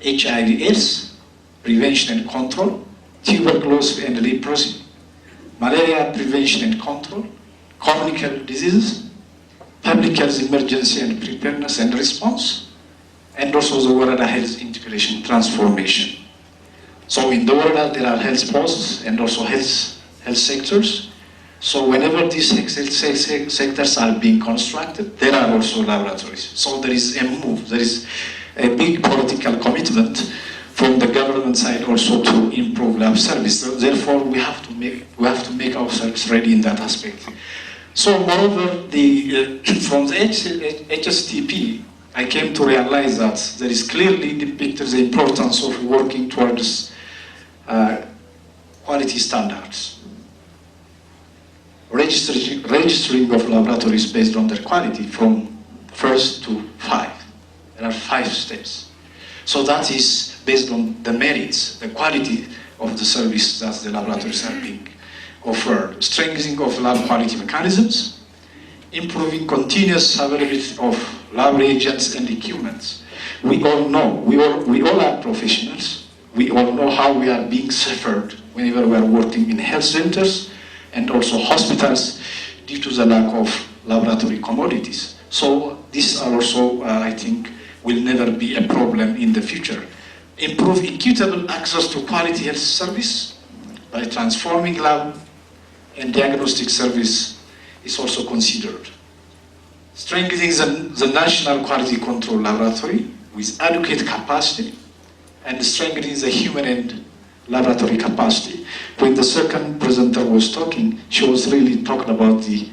HIV/AIDS prevention and control, tuberculosis and leprosy, malaria prevention and control, communicable diseases, public health emergency and preparedness and response, and also the World Health Integration Transformation. So in the world there are health posts and also health sectors. So whenever these health sectors are being constructed, there are also laboratories. So there is a move, there is a big political commitment from the government side also to improve lab service. So therefore, we have to make ourselves ready in that aspect. So moreover, from the HSTP, I came to realize that there is clearly depicted the importance of working towards quality standards. Registering of laboratories based on their quality from 1st to 5. There are 5 steps. So that is based on the merits, the quality of the service that the laboratories are being offered. Strengthening of lab quality mechanisms, improving continuous availability of lab reagents and equipment. We all know, we all are professionals. We all know how we are being suffered whenever we are working in health centers and also hospitals due to the lack of laboratory commodities. So these are also, I think, will never be a problem in the future. Improve equitable access to quality health service by transforming lab and diagnostic service is also considered. Strengthening the national quality control laboratory with adequate capacity and strengthening the human and laboratory capacity. When the second presenter was talking, she was really talking about the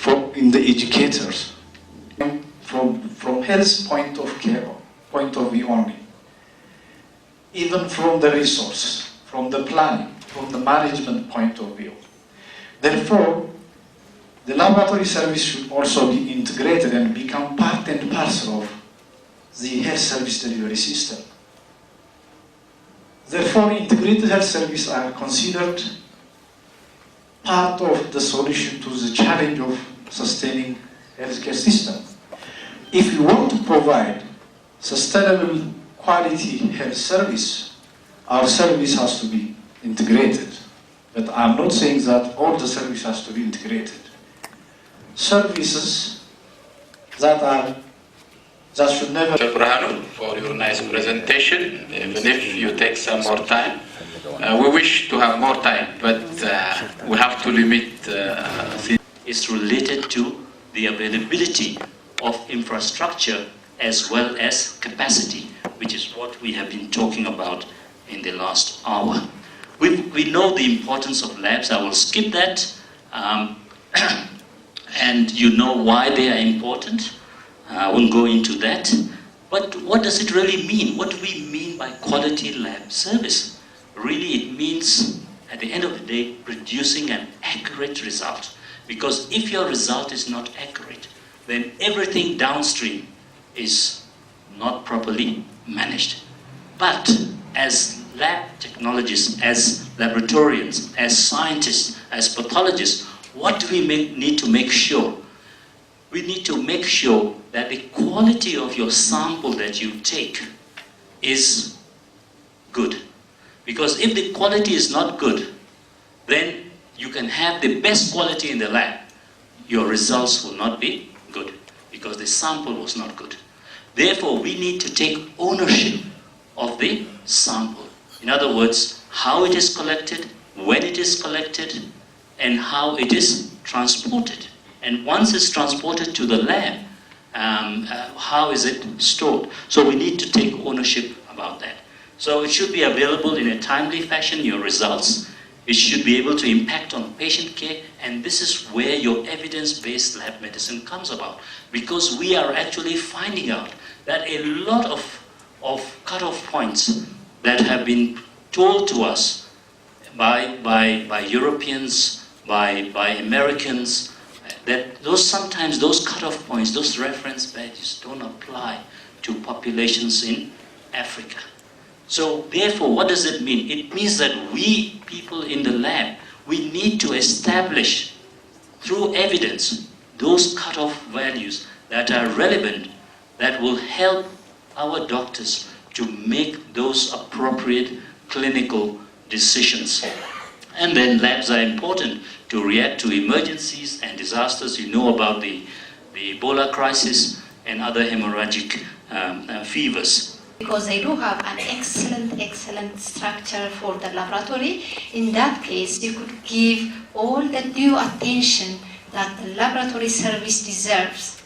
educators. From health point of view only, even from the resources, from the planning, from the management point of view. Therefore, the laboratory service should also be integrated and become part and parcel of the health service delivery system. Therefore, integrated health services are considered part of the solution to the challenge of sustaining healthcare system. If you want to provide sustainable quality health service, our service has to be integrated. But I'm not saying that all the service has to be integrated. Services that should never... Mr. Brahanu, for your nice presentation, even if you take some more time. We wish to have more time, but we have to limit things. It's related to the availability of infrastructure as well as capacity, which is what we have been talking about in the last hour. We know the importance of labs. I will skip that. And you know why they are important. I won't go into that. But what does it really mean? What do we mean by quality lab service? Really, it means, at the end of the day, producing an accurate result. Because if your result is not accurate, then everything downstream is not properly managed. But as lab technologists, as laboratorians, as scientists, as pathologists, what do we need to make sure? We need to make sure that the quality of your sample that you take is good. Because if the quality is not good, then you can have the best quality in the lab. Your results will not be good because the sample was not good. Therefore, we need to take ownership of the sample. In other words, how it is collected, when it is collected, and how it is transported. And once it's transported to the lab, how is it stored? So we need to take ownership about that. So it should be available in a timely fashion, your results. It should be able to impact on patient care, and this is where your evidence-based lab medicine comes about. Because we are actually finding out that a lot of cutoff points that have been told to us by Europeans, by Americans, that sometimes those cutoff points, those reference values don't apply to populations in Africa. So therefore, what does it mean? It means that we, people in the lab, we need to establish through evidence those cutoff values that are relevant, that will help our doctors to make those appropriate clinical decisions. And then labs are important to react to emergencies and disasters. You know about the Ebola crisis and other hemorrhagic fevers. Because they do have an excellent structure for the laboratory. In that case, you could give all the due attention that the laboratory service deserves,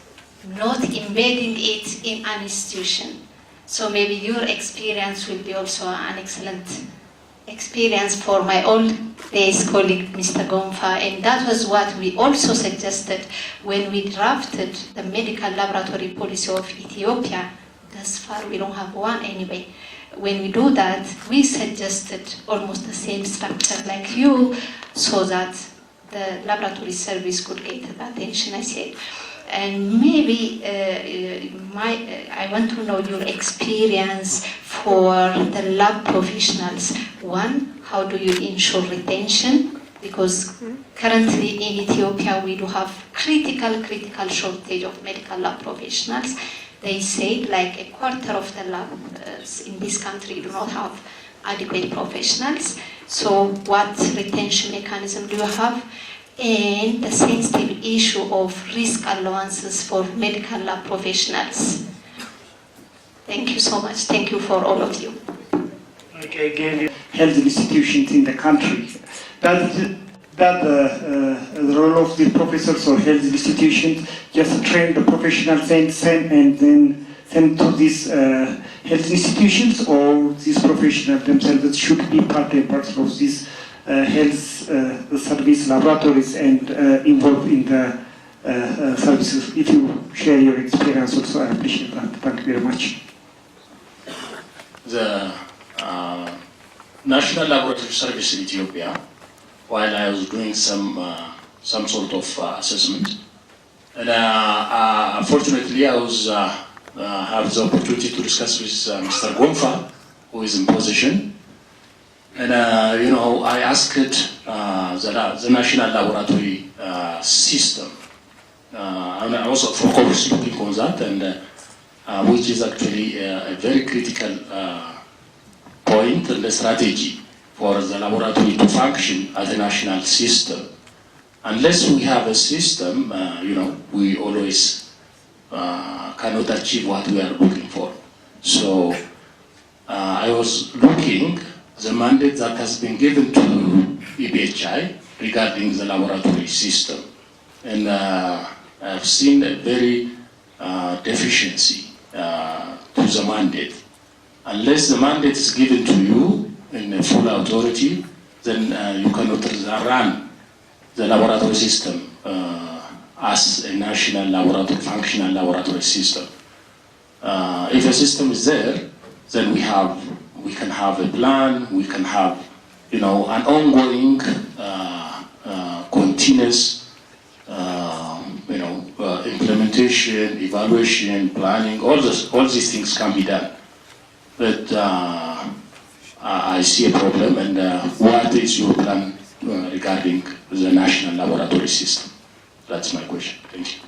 not embedding it in an institution. So maybe your experience will be also an excellent experience for my old days colleague, Mr. Gonfa, and that was what we also suggested when we drafted the medical laboratory policy of Ethiopia. Thus far, we don't have one anyway. When we do that, we suggested almost the same structure like you, so that the laboratory service could get the attention I said. And maybe I want to know your experience for the lab professionals. One, how do you ensure retention? Because currently in Ethiopia we do have critical shortage of medical lab professionals. They say like a quarter of the labs in this country do not have adequate professionals. So what retention mechanism do you have? And the sensitive issue of risk allowances for medical lab professionals. Thank you so much. Thank you for all of you. Okay, again, health institutions in the country. The role of the professors or health institutions just train the professionals and then send to these health institutions, or these professionals themselves should be part and parcel of these health service laboratories and involved in the services. If you share your experience also, I appreciate that. Thank you very much. The National Laboratory Service in Ethiopia, while I was doing some sort of assessment, and unfortunately I was have the opportunity to discuss with Mr. Gonfa, who is in position. And I asked the national laboratory system, and also for course looking on that, and which is actually a very critical point in the strategy for the laboratory to function as a national system. Unless we have a system, we always cannot achieve what we are looking for. So I was looking the mandate that has been given to EBHI regarding the laboratory system. And I've seen a very deficiency to the mandate. Unless the mandate is given to you in a full authority, then you cannot run the laboratory system as a national laboratory, functional laboratory system. If a system is there, then we can have a plan, we can have, an ongoing, continuous, implementation, evaluation, planning, all these things can be done. But I see a problem, and what is your plan regarding the national laboratory system? That's my question. Thank you.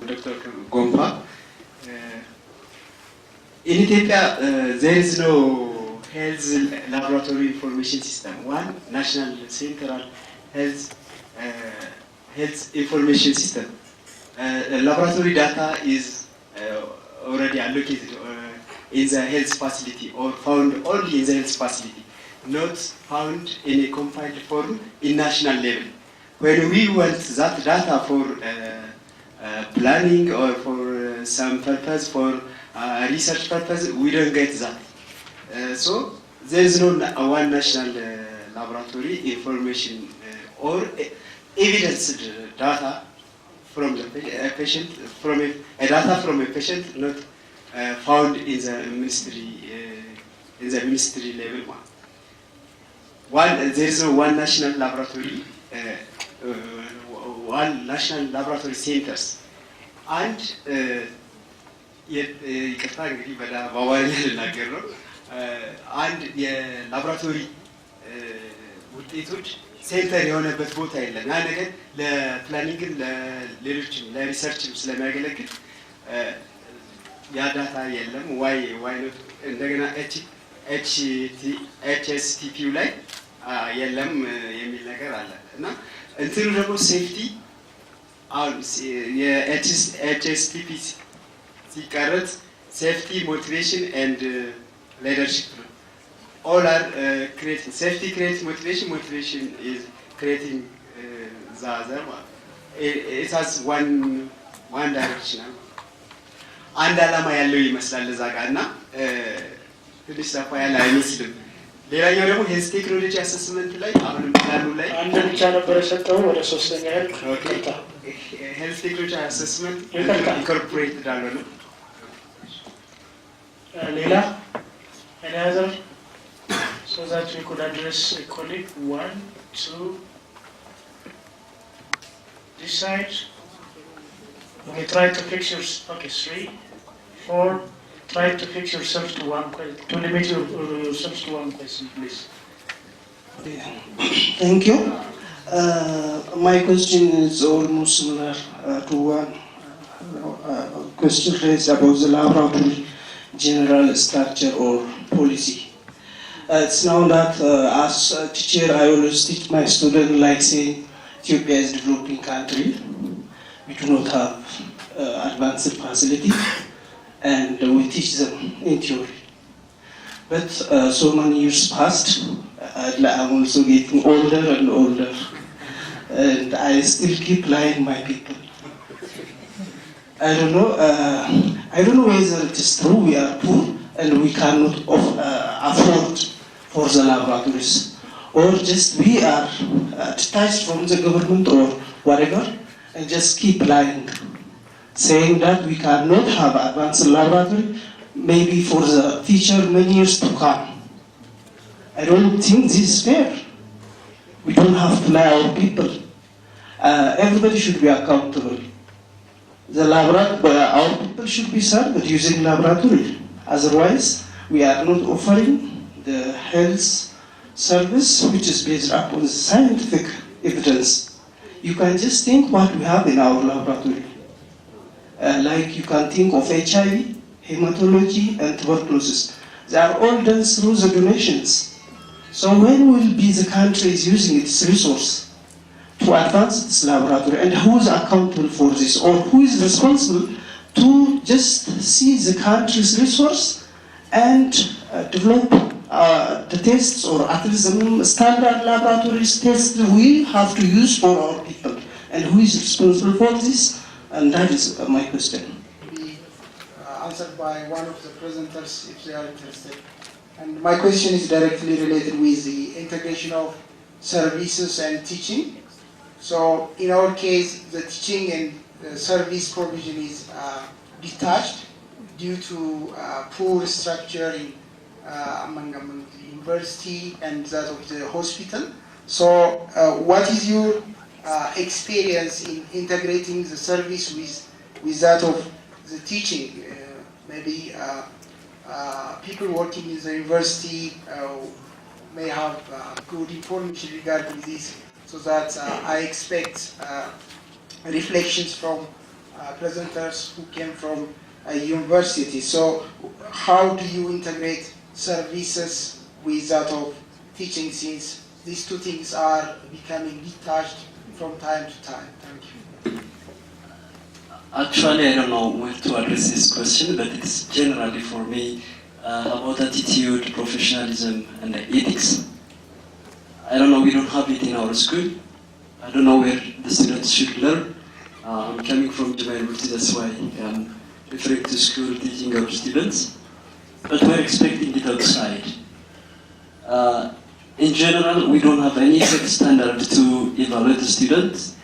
Dr. Gonfa. In Ethiopia, there is no health laboratory information system. One national central health information system. Laboratory data is already allocated in the health facility, or found only in the health facility, not found in a compiled form in national level. When we want that data for planning or for some purpose, for research purpose, we don't get that. So there is no one national laboratory information or evidence data from the patient, from a data from a patient not found in the ministry level one. There is no one national laboratory, one national laboratory centers, and ይቅርታ እንግዲህ በአማርኛ ልናገር ነው። አንድ የላቦራቶሪ ውጤቶች ሴንተር የሆነበት ቦታ የለም። ያ ነገር ለፕላኒንግም ለሌሎችም ለሪሰርችም ስለሚያገለግል ያ ዳታ የለም። ዋይ ኖት እንደገና ኤችኤስቲፒው ላይ የለም የሚል ነገር አለ እና እንትኑ ደግሞ ሴፍቲ አሁን የኤችኤስቲፒ ሲቀረጽ ሴፍቲ ሞቲቬሽን ኤንድ ሊደርሺፕ ነው። all are creating safety creates motivation is creating the other one. It has one direction. አንድ ዓላማ ያለው ይመስላል እዛ ጋር እና ትንሽ ሰፋ ያለ አይመስልም። ሌላኛው ደግሞ ሄልዝ ቴክኖሎጂ አሰስመንት ላይ አሁንም ፕላኑ ላይ አንድ ብቻ ነበር የሰጠው ወደ ሶስተኛ ሄልዝ ቴክኖሎጂ አሰስመንት ኢንኮርፖሬትድ አልሆነም። ሌላ any other so that we could address equally 1 2 this side. Okay, try to fix your 3 4 try to fix yourself to one question, to limit yourselves to one question, please. Thank you. My question is almost similar to one question raised about the laboratory general structure or policy. It's known that as a teacher I always teach my students like saying Ethiopia is a developing country. We do not have advanced facility and we teach them in theory. But so many years passed, I'm also getting older and older and I still keep lying my people. I don't know whether it is true we are poor and we cannot afford for the laboratories, or just we are detached from the government or whatever and just keep lying, saying that we cannot have advanced laboratory maybe for the future many years to come. I don't think this is fair. We don't have to lie our people. Everybody should be accountable. Our people should be served using laboratory. Otherwise, we are not offering the health service which is based upon scientific evidence. You can just think what we have in our laboratory. Like you can think of HIV, hematology, and tuberculosis. They are all done through the donations. So when will be the country is using its resource to advance its laboratory, and who is accountable for this, or who is responsible to just see the country's resource and develop the tests, or at least the standard laboratories tests we have to use for our people, and who is responsible for this? And that is my question. Be answered by one of the presenters if they are interested. And my question is directly related with the integration of services and teaching. So in our case, the teaching and the service provision is detached due to poor structure among the university and that of the hospital. So what is your experience in integrating the service with that of the teaching? Maybe people working in the university may have good information regarding this, so that I expect reflections from presenters who came from a university. So how do you integrate services with that of teaching, since these two things are becoming detached from time to time? Thank you. Actually, I don't know where to address this question, but it's generally for me about attitude, professionalism, and ethics. I don't know, we don't have it in our school. I don't know where the students should learn. I'm coming from Juma University, that's why I'm referring to school teaching our students. But we're expecting it outside. In general, we don't have any set standard to evaluate the students.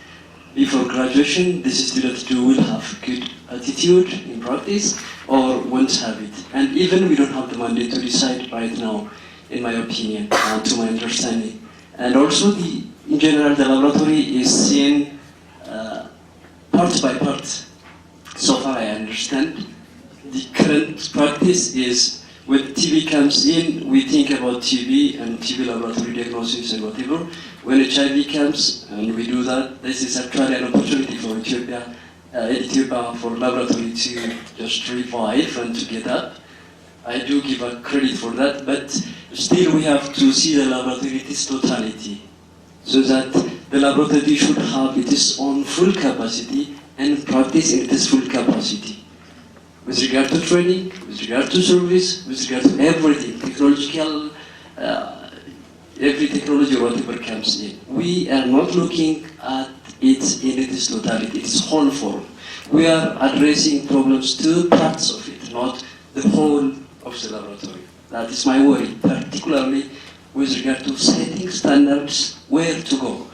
Before graduation, this student will have good attitude in practice or won't have it. And even we don't have the mandatory side right now, in my opinion, to my understanding. And also, in general, the laboratory is seen part by part. So far I understand. The current practice is when TB comes in, we think about TB and TB laboratory diagnosis and whatever. When HIV comes and we do that, this is actually an opportunity for Ethiopia Ethiopia for laboratory to just revive and to get up. I do give a credit for that, but still we have to see the laboratory in its totality, so that the laboratory should have its own full capacity and practice in its full capacity. With regard to training, with regard to service, with regard to everything, technological, every technology or whatever comes in. We are not looking at it in its totality, its whole form. We are addressing problems to parts of it, not the whole of the laboratory. That is my worry, particularly with regard to setting standards where to go.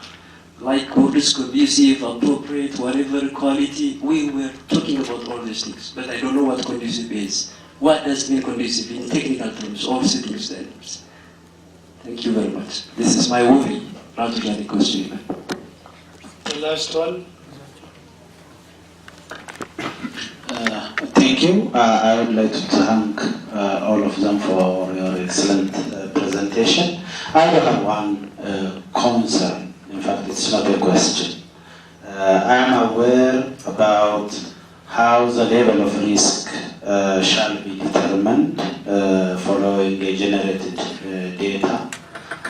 Like words conducive, appropriate, whatever quality, we were talking about all these things, but I don't know what conducive is. What does mean conducive in technical terms or setting standards? Thank you very much. This is my worry, rather than a question. The last one. Thank you. I would like to thank all of them for your excellent presentation. I have one concern. In fact, it's not a question. I am aware about how the level of risk shall be determined following generated data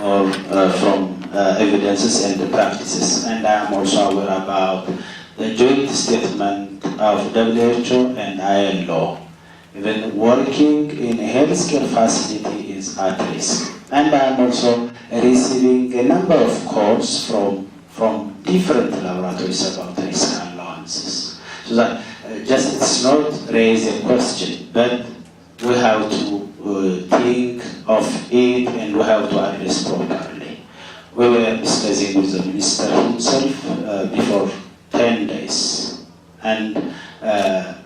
or from evidences and practices. And I am also aware about the joint statement of WHO and ILO. Even working in a healthcare facility is at risk. And I am also receiving a number of calls from different laboratories about risk allowances. So that just it's not raise a question, but we have to think of it and we have to address properly. We were discussing with the minister himself before 10 days. And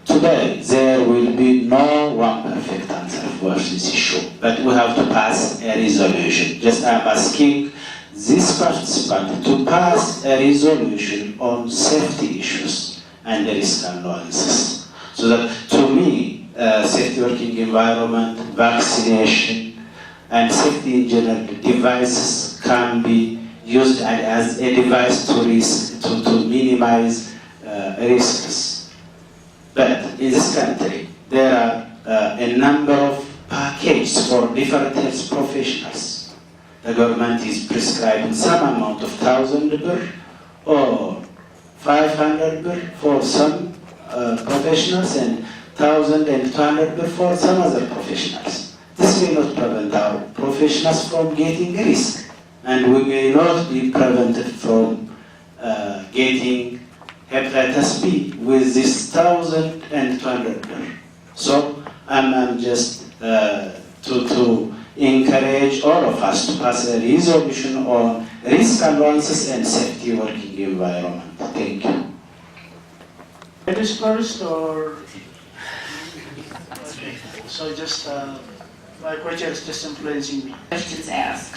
today there will be no one perfect answer for this issue, but we have to pass a resolution. Just I'm asking this participant to pass a resolution on safety issues and risk allowances. So that to me, safety working environment, vaccination, and safety in general devices can be used as a device to minimize risks. But in this country, there are a number of packages for different health professionals. The government is prescribing some amount of 1,000 birr or 500 birr for some professionals and 1,200 birr for some other professionals. This will not prevent our professionals from getting risk, and we may not be prevented from getting hepatitis B with this 1,200 birr. So I'm just to encourage all of us to pass a resolution on risk allowances and safety working environment. Thank you. Ladies first, or okay. So just my question is just influencing me. Questions asked.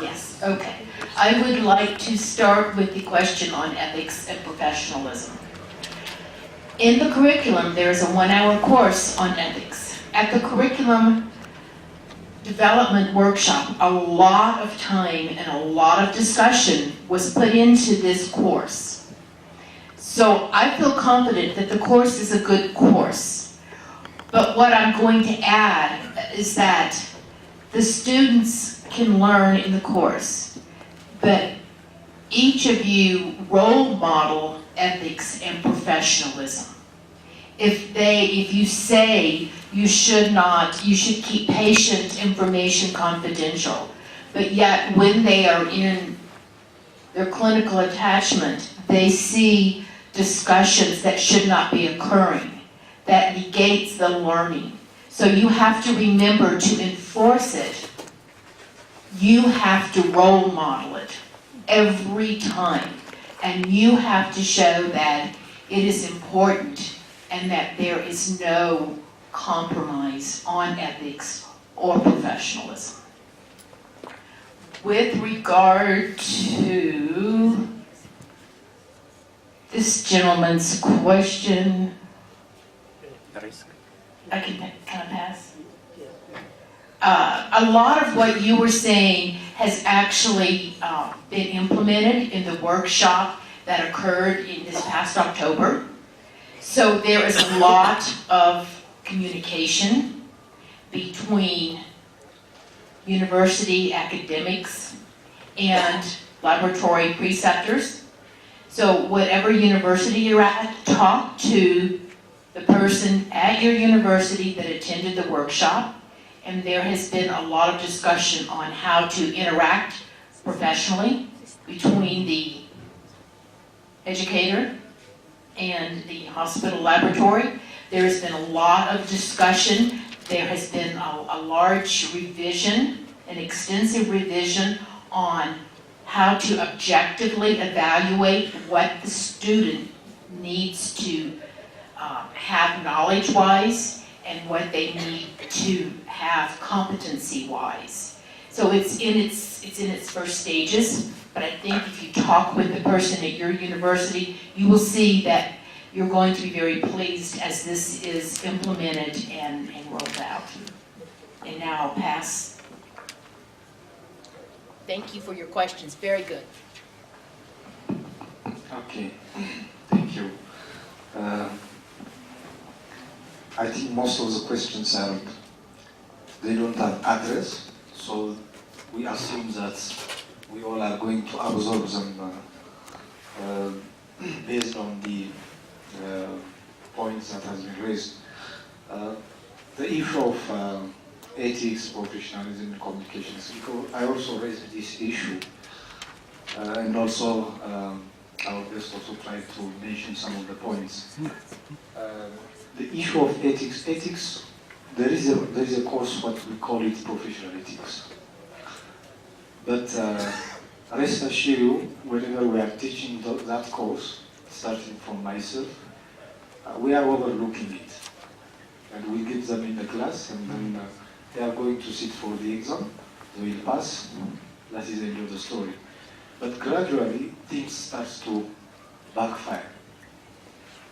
Yes, okay. I would like to start with the question on ethics and professionalism. In the curriculum, there is a 1-hour course on ethics. At the curriculum development workshop, a lot of time and a lot of discussion was put into this course. So I feel confident that the course is a good course. But what I'm going to add is that the students can learn in the course, but each of you role model ethics and professionalism. If you say you should keep patient information confidential, but yet when they are in their clinical attachment, they see discussions that should not be occurring, that negates the learning. So you have to remember to enforce it. You have to role model it every time. And you have to show that it is important and that there is no compromise on ethics or professionalism. With regard to this gentleman's question, can I pass? A lot of what you were saying has actually been implemented in the workshop that occurred in this past October. So there is a lot of communication between university academics and laboratory preceptors. So whatever university you're at, talk to the person at your university that attended the workshop, and there has been a lot of discussion on how to interact professionally between the educator and the hospital laboratory. There has been a lot of discussion. There has been a large revision, an extensive revision on how to objectively evaluate what the student needs to have knowledge-wise and what they need to have competency-wise. So it's in its first stages, but I think if you talk with the person at your university, you will see that you're going to be very pleased as this is implemented and rolled out. And now I'll pass. Thank you for your questions. Very good. Okay, thank you. I think most of the questions they don't have address, so we assume that we all are going to absorb them based on the points that has been raised. The issue of ethics, professionalism, and communications, because I also raised this issue, and also I will just also try to mention some of the points. The issue of ethics, there is a course, what we call it professional ethics. But rest assure you, whenever we are teaching that course, starting from myself, we are overlooking it. And we give them in the class, and then they are going to sit for the exam, they will pass, that is the end of the story. But gradually, things start to backfire.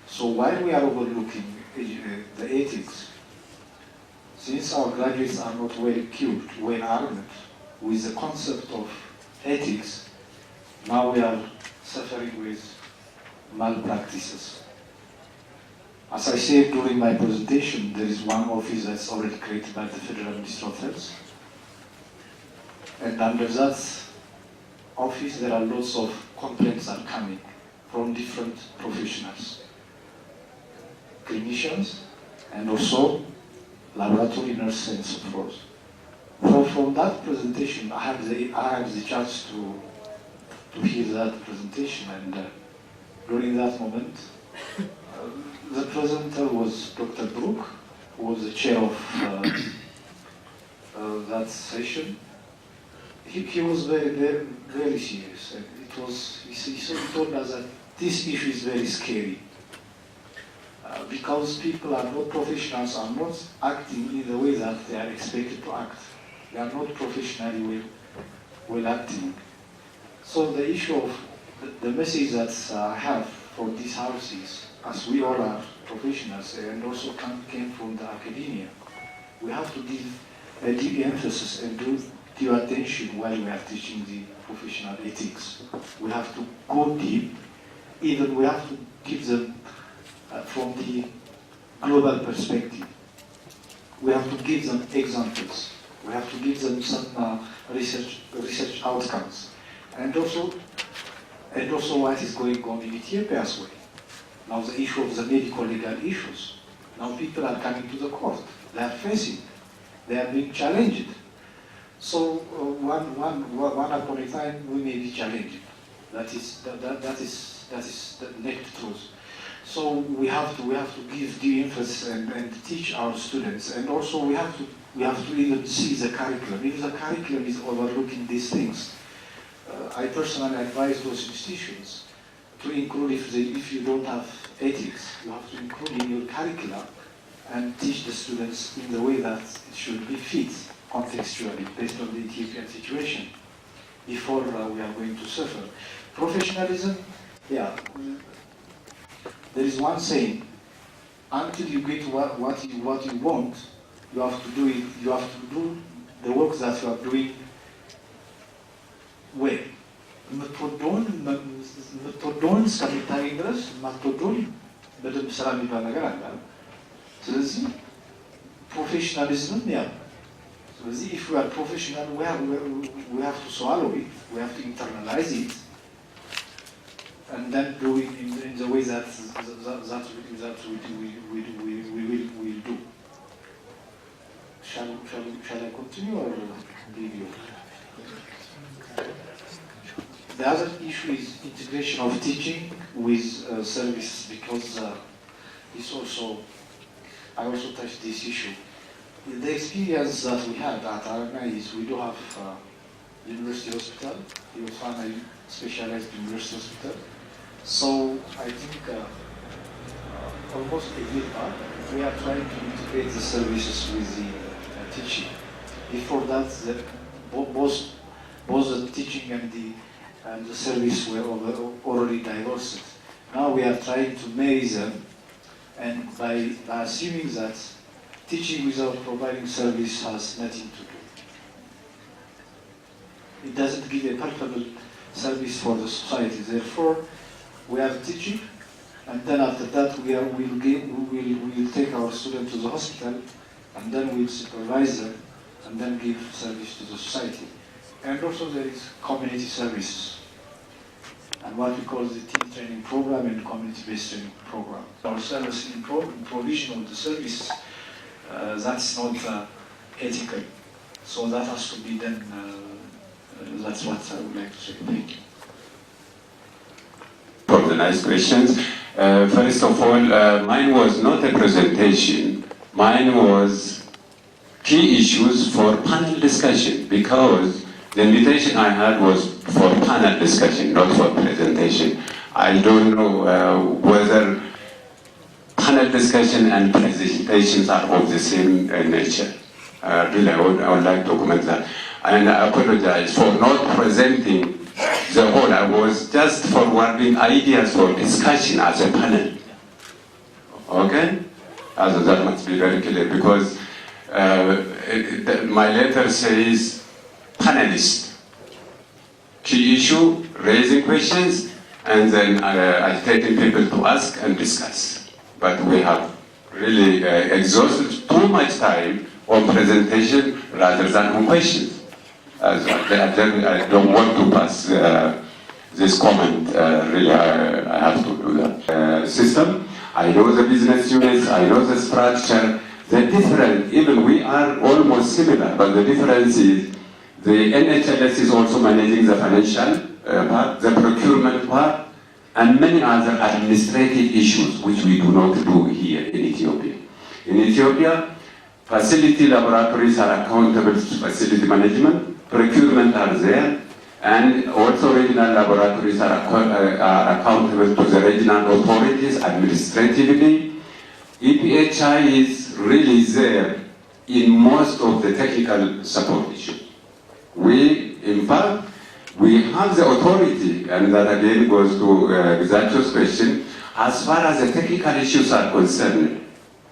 So while we are overlooking the ethics, since our graduates are not well equipped, well armed with the concept of ethics, now we are suffering with malpractices. As I said during my presentation, there is one office that's already created by the Federal Ministry of Health. And under that office, there are lots of complaints that are coming from different professionals, clinicians, and also laboratory nurses and so forth. So from that presentation, I had the chance to hear that presentation, and during that moment, the presenter was Dr. Brook, who was the chair of that session. He was very serious, and he told us that this issue is very scary. Because people are not professionals, are not acting in the way that they are expected to act. They are not professionally well acting. So the issue of the message that I have for these houses, as we all are professionals and also came from the academia, we have to give a deep emphasis and due attention while we are teaching the professional ethics. We have to go deep, even we have to give them from the global perspective. We have to give them examples. We have to give them some research outcomes. And also what is going on in Ethiopia as well. Now the issue of the medical legal issues. Now people are coming to the court. They are facing. They are being challenged. So one upon a time we may be challenged. That is the naked truth. So we have to give due emphasis and teach our students, and also we have to even see the curriculum. If the curriculum is overlooking these things, I personally advise those institutions to include, if you don't have ethics, you have to include in your curricula and teach the students in the way that it should be fit contextually based on the Ethiopian situation before we are going to suffer. Professionalism, yeah. There is one saying: until you get what you want, you have to do it. You have to do the work that you are doing well. የምትወደውን እስከምታገኝ ድረስ የማትወደውን በደንብ ስራ የሚባል ነገር አለ። ስለዚህ ፕሮፌሽናሊዝም ያ ስለዚህ if we are professional we have to swallow it, we have to internalize it and then do it in the way that we will do. Shall I continue or leave you? The other issue is integration of teaching with service, because it's also, I also touched this issue. The experience that we had at RNI is we do have university hospital, a specialized university hospital. So I think almost a year back, we are trying to integrate the services with the teaching. Before that, both the teaching and the service were already divorced. Now we are trying to marry them, and by assuming that teaching without providing service has nothing to do. It doesn't give a palpable service for the society. Therefore, we are teaching, and then after that we will take our students to the hospital, and then we'll supervise them, and then give service to the society. And also there is community services, and what we call the team training program and community-based training program. Our service in provision of the service, that's not ethical. So that has to be done, that's what I would like to say. Thank you. For the nice questions. First of all, mine was not a presentation. Mine was key issues for panel discussion, because the invitation I had was for panel discussion, not for presentation. I don't know whether panel discussion and presentations are of the same nature. Really, I would like to comment that. And I apologize for not presenting the whole. I was just forwarding ideas for discussion as a panel. Okay? Also, that must be very clear, because my letter says panelist. Key issue, raising questions, and then agitating people to ask and discuss. But we have really exhausted too much time on presentation rather than on questions. I don't want to pass this comment. Really, I have to do that. System, I know the business units, I know the structure. The difference, even we are almost similar, but the difference is the NHLS is also managing the financial part, the procurement part, and many other administrative issues which we do not do here in Ethiopia. In Ethiopia, facility laboratories are accountable to facility management, procurement are there, and also regional laboratories are accountable to the regional authorities administratively. EPHI is really there in most of the technical support issues. In fact, we have the authority, and that again goes to Gzacho's question, as far as the technical issues are concerned,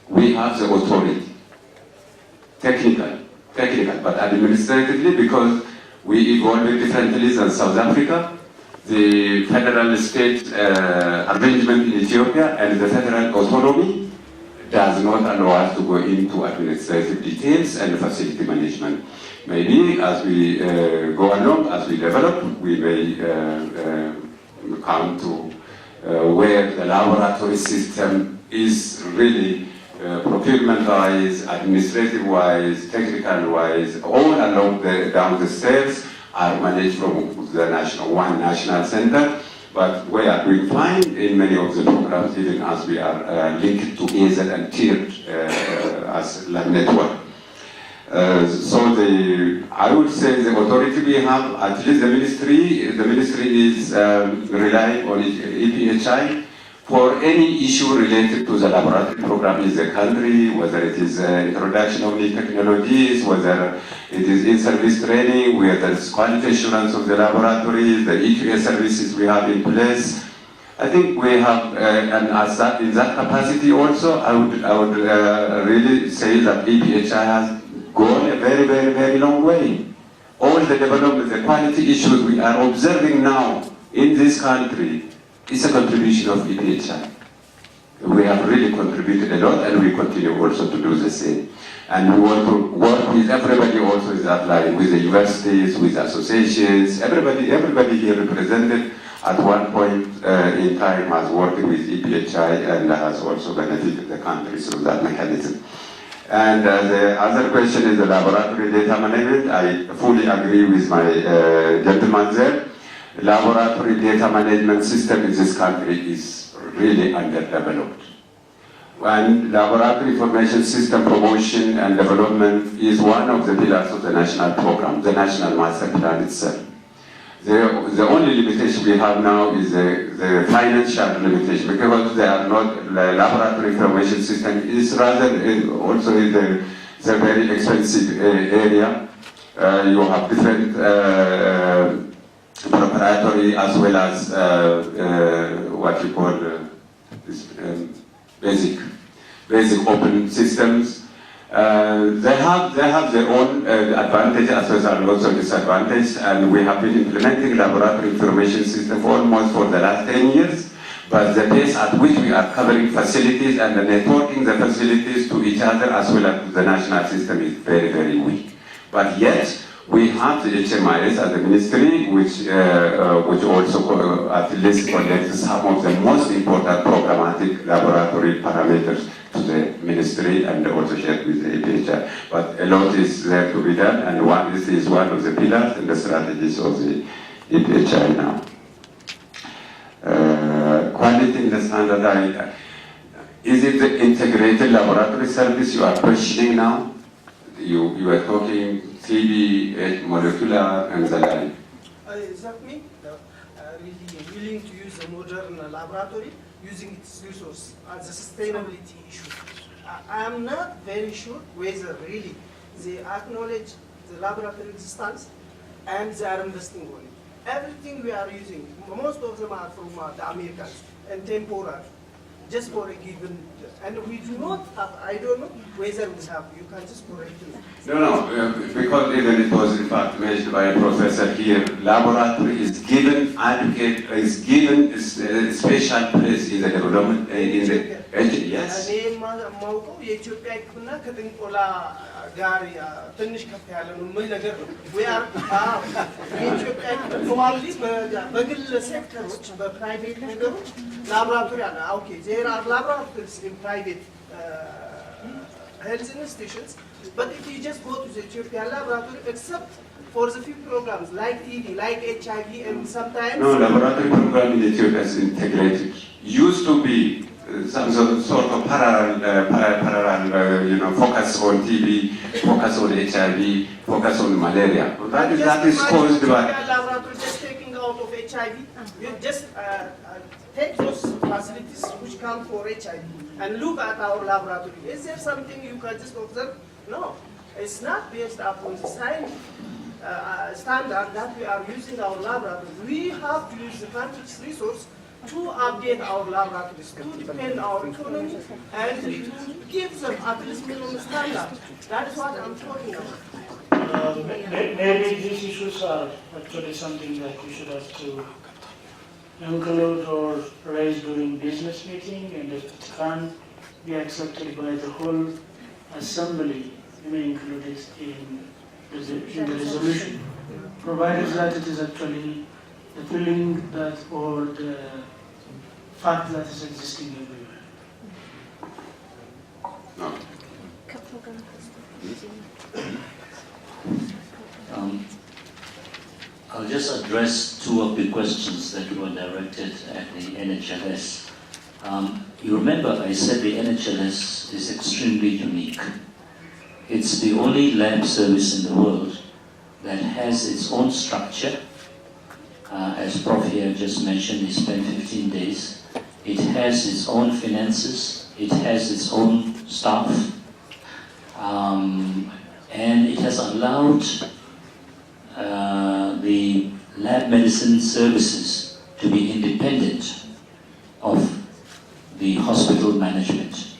we have the authority. Technical, but administratively, because we evolve differently than South Africa, the federal state arrangement in Ethiopia and the federal autonomy does not allow us to go into administrative details and facility management. Maybe as we go along, as we develop, we may come to where the laboratory system is really procurement-wise, administrative-wise, technical-wise, all along down the steps are managed from the one national center. But we are doing fine in many of the programs, even as we are linked to AZ and tiered as lab network. So I would say the authority we have, at least the ministry is relying on EPHI for any issue related to the laboratory program in the country, whether it is introduction of new technologies, whether it is in-service training, whether it's quality assurance of the laboratories, the EQA services we have in place. I think we have, and in that capacity also, I would really say that EPHI has gone a very, very, very long way. All the development, the quality issues we are observing now in this country is a contribution of EPHI. we have really contributed a lot, and we continue also to do the same. And we want to work with everybody also is applying, with the universities, with associations, everybody here represented at one point in time has worked with EPHI and has also benefited the country through that mechanism. And the other question is the laboratory data management. I fully agree with my gentleman there. Laboratory data management system in this country is really underdeveloped. And laboratory information system promotion and development is one of the pillars of the national program, the national master plan itself. The only limitation we have now is the financial limitation, because they are not, the laboratory information system is rather also a very expensive area. You have different proprietary as well as what you call basic open systems. They have their own advantages as well as also disadvantages, and we have been implementing laboratory information system for the last 10 years. But the pace at which we are covering facilities and networking the facilities to each other as well as the national system is very, very weak. But yet, we have the HMIS as a ministry, which also at least collects some of the most important programmatic laboratory parameters to the ministry and also shared with the EPHI. But a lot is there to be done, and this is one of the pillars and the strategies of the EPHI now. Quality in the standard, is it the integrated laboratory service you are questioning now? You are talking TB, molecular, and the like. Is that me? Really willing to use a modern laboratory using its resource as a sustainability issue. I am not very sure whether really they acknowledge the laboratory existence and they are investing on it. Everything we are using, most of them are from the Americans and temporary, just for a given, and we do not have, I don't know whether we have, you can just correct me. No, because even it was in fact mentioned by a professor here, laboratory is given a special place in the development, in the, yes. We are probably በግል ሴክተሮች በፕራይቬት ነገሮች ላቦራቶሪ አለ። Okay, there are laboratories in private health institutions, but if you just go to the Ethiopian laboratory, except for the few programs like TB, like HIV, and sometimes... No, laboratory program in Ethiopia is integrated. Used to be some sort of parallel, focus on TB, focus on HIV, focus on malaria. That is caused by... laboratory just taking out of HIV, you just take those facilities which come for HIV and look at our laboratory. Is there something you can just observe? No, it's not based upon the science standard that we are using our laboratory. We have to use the country's resource to update our laboratories, to depend our economy, and to give them at least minimum standard. That is what I'm talking about. Maybe these issues are actually something that we should have to include or raise during business meeting, and if it can't be accepted by the whole assembly, you may include it in the resolution, provided that it is actually the feeling that or the fact that is existing everywhere. I'll just address two of the questions that were directed at the NHLS. You remember I said the NHLS is extremely unique. It's the only lab service in the world that has its own structure. As Prof here just mentioned, he spent 15 days. It has its own finances. It has its own staff. And it has allowed the lab medicine services to be independent of the hospital management.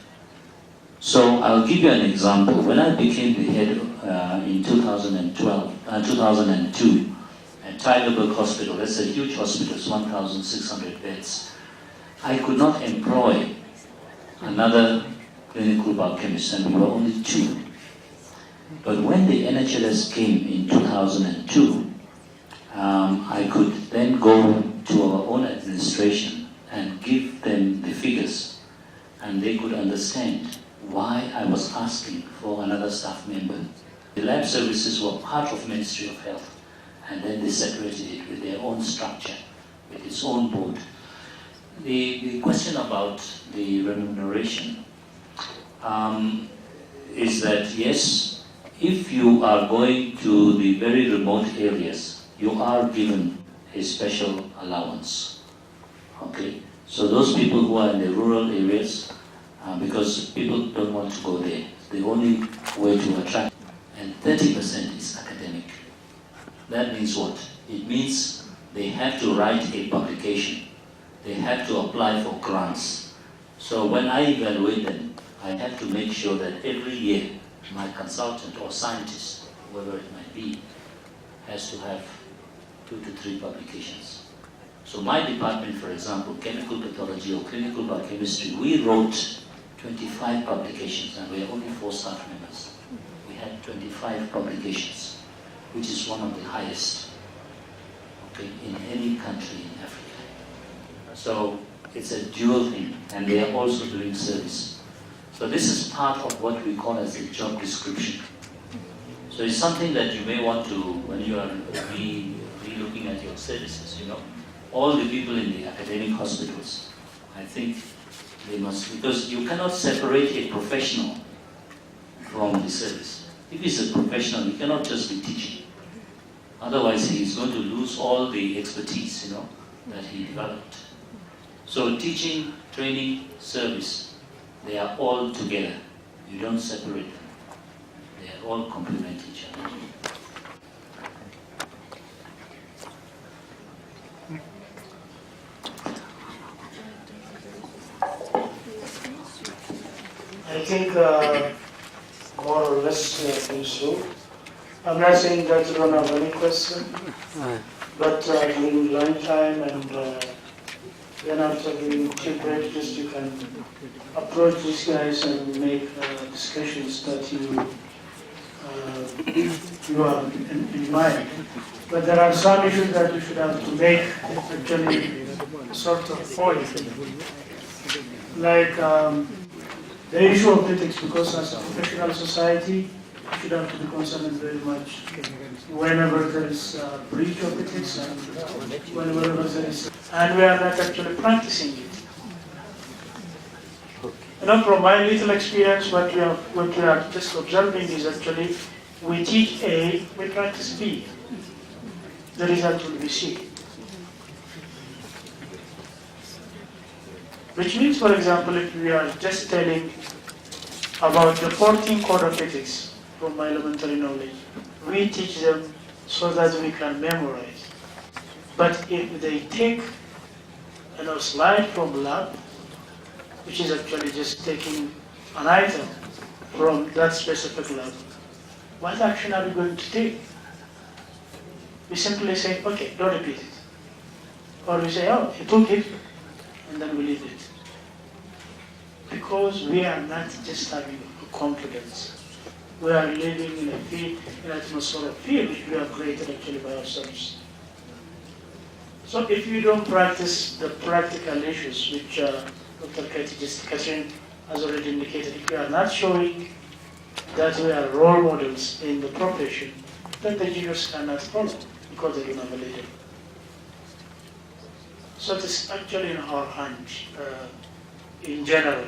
So I'll give you an example. When I became the head in 2002 at Tigerberg Hospital, that's a huge hospital, it's 1,600 beds, I could not employ another clinical biochemist, and we were only 2. But when the NHLS came in 2002, I could then go to our own administration and give them the figures, and they could understand why I was asking for another staff member. The lab services were part of Ministry of Health, and then they separated it with their own structure, with its own board. The question about the remuneration is that, yes, if you are going to the very remote areas, you are given a special allowance. Okay, so those people who are in the rural areas, because people don't want to go there, the only way to attract, and 30% is academic. That means what? It means they have to write a publication. They have to apply for grants. So when I evaluate them, I have to make sure that every year my consultant or scientist, whoever it might be, has to have 2 to 3 publications. So my department, for example, chemical pathology or clinical biochemistry, we wrote 25 publications, and we are only 4 staff members. We had 25 publications, which is one of the highest, okay, in any country in Africa. So it's a dual thing, and they are also doing service. So this is part of what we call as a job description. So it's something that you may want to, when you are re-looking at your services, you know, all the people in the academic hospitals, I think they must, because you cannot separate a professional from the service. If he's a professional, he cannot just be teaching. Otherwise, he is going to lose all the expertise, you know, that he developed. So teaching, training, service, they are all together. You don't separate them. They are all complement each other. I think more or less so. I'm not saying that you don't have any question, but during lunchtime and then after doing tea break, just you can approach these guys and make discussions that you have in mind. But there are some issues that you should have to make actually sort of point. Like the issue of ethics, because as a professional society, you should have to be concerned very much whenever there is a breach of ethics and whenever there is, and we are not actually practicing it. You know, from my little experience, what we are just observing is actually we teach A, we practice B. The result will be C. Which means, for example, if we are just telling about the 14 code of ethics from my elementary knowledge, we teach them so that we can memorize. But if they take a slide from lab, which is actually just taking an item from that specific lab, what action are we going to take? We simply say, okay, don't repeat it. Or we say, oh, you took it, and then we leave it. Because we are not just having confidence. We are living in a field, in an atmosphere of fear which we have created actually by ourselves. So if you don't practice the practical issues which Dr. Catherine has already indicated, if you are not showing that we are role models in the profession, then the juniors cannot follow because they don't have a leader. So it is actually in our hands in general.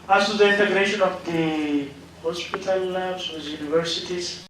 As to the integration of the hospital labs with universities,